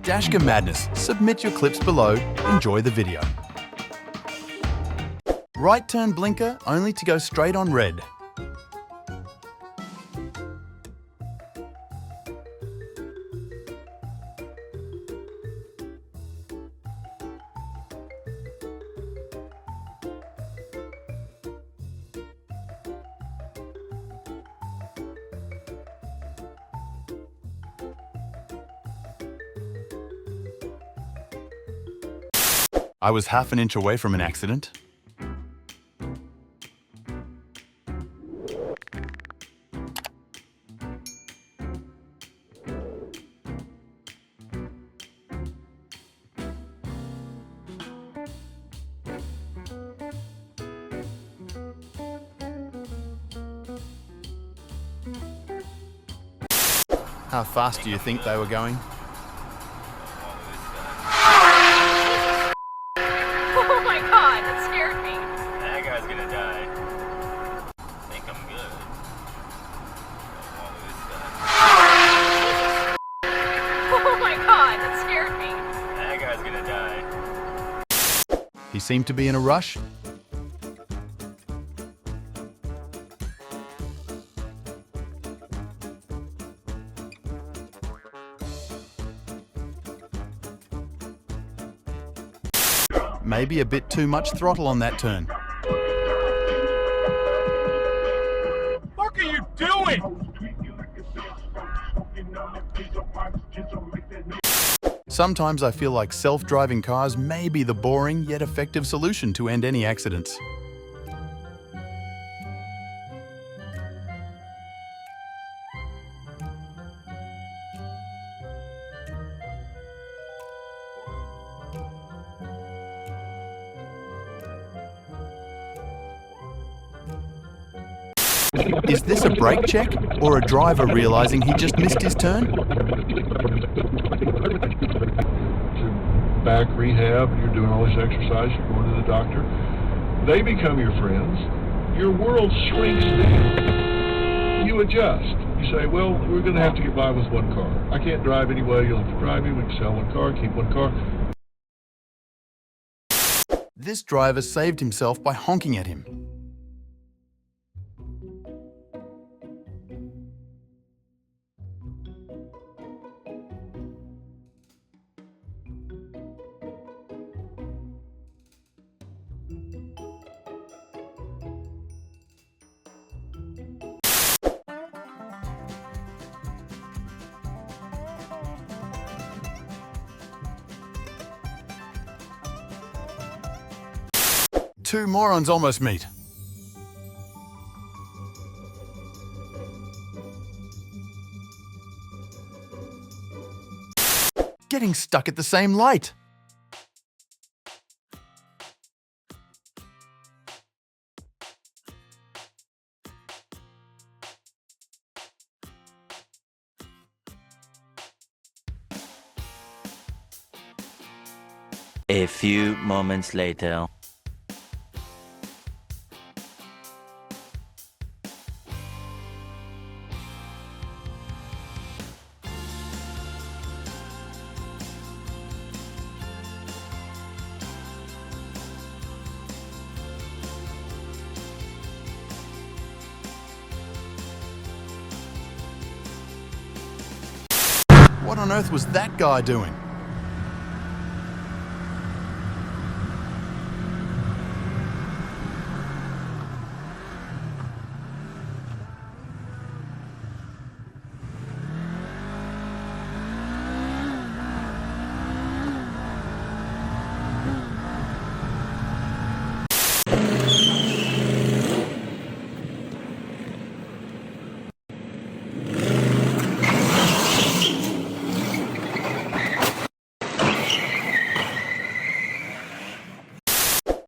Dashcam madness. Submit your clips below. Enjoy the video. Right turn blinker only to go straight on red. I was half an inch away from an accident. How fast do you think they were going? Oh my god, that scared me. That guy's gonna die. I think I'm good. Oh my god, that scared me. That guy's gonna die. He seemed to be in a rush. Maybe a bit too much throttle on that turn. What are you doing? Sometimes I feel like self-driving cars may be the boring yet effective solution to end any accidents. Is this a brake check or a driver realizing he just missed his turn? Back rehab, you're doing all this exercise, you're going to the doctor. They become your friends. Your world shrinks down. You adjust. You say, well, we're going to have to get by with one car. I can't drive anyway, you'll have to drive me, we can sell one car, keep one car. This driver saved himself by honking at him. Two morons almost meet. Getting stuck at the same light. A few moments later. What on earth was that guy doing?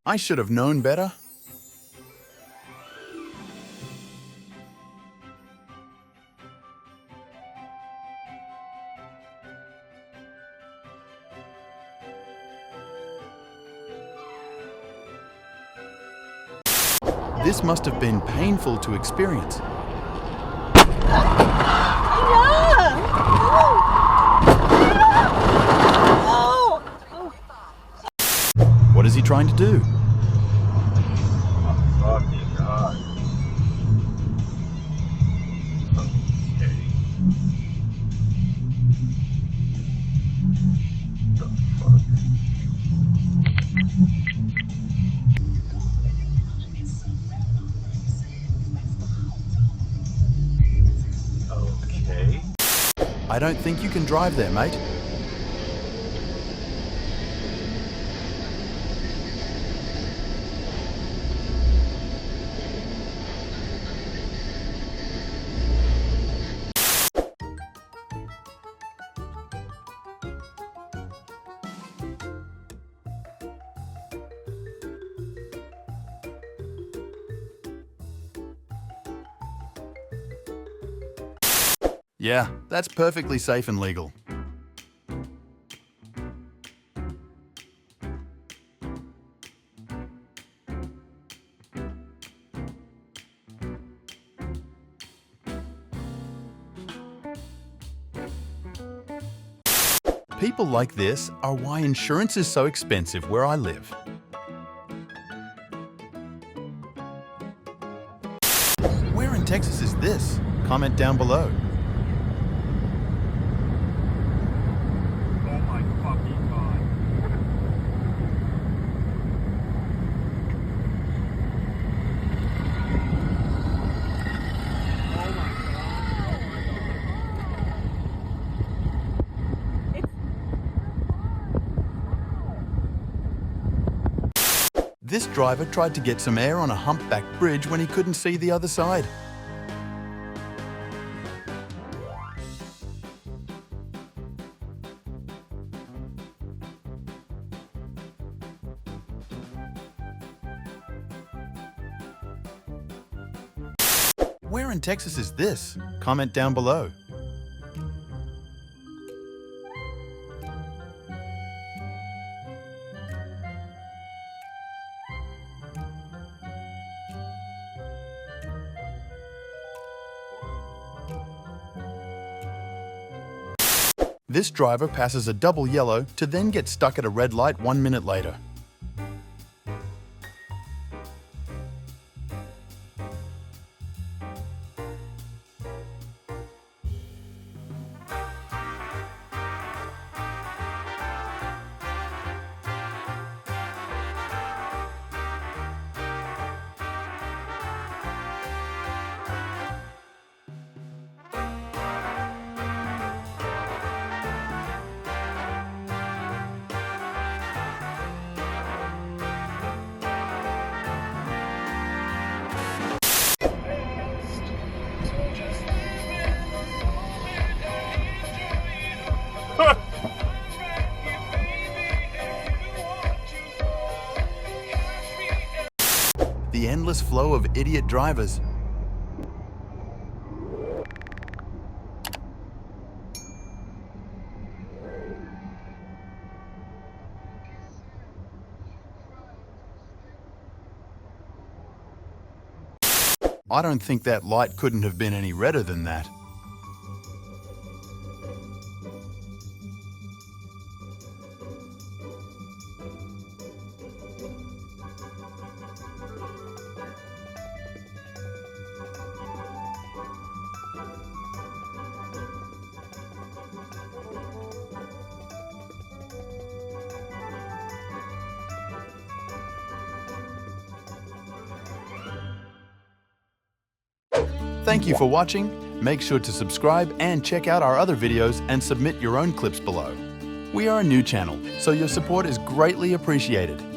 I should have known better. This must have been painful to experience. Yeah. trying to do? Fucking God. Okay. The fuck? Okay. I don't think you can drive there, mate. Yeah, that's perfectly safe and legal. People like this are why insurance is so expensive where I live. Where in Texas is this? Comment down below. Oh my fucking God. Oh my God. This driver tried to get some air on a humpback bridge when he couldn't see the other side. Where in Texas is this? Comment down below. This driver passes a double yellow to then get stuck at a red light 1 minute later. The endless flow of idiot drivers. I don't think that light couldn't have been any redder than that. Thank you for watching. Make sure to subscribe and check out our other videos and submit your own clips below. We are a new channel, so your support is greatly appreciated.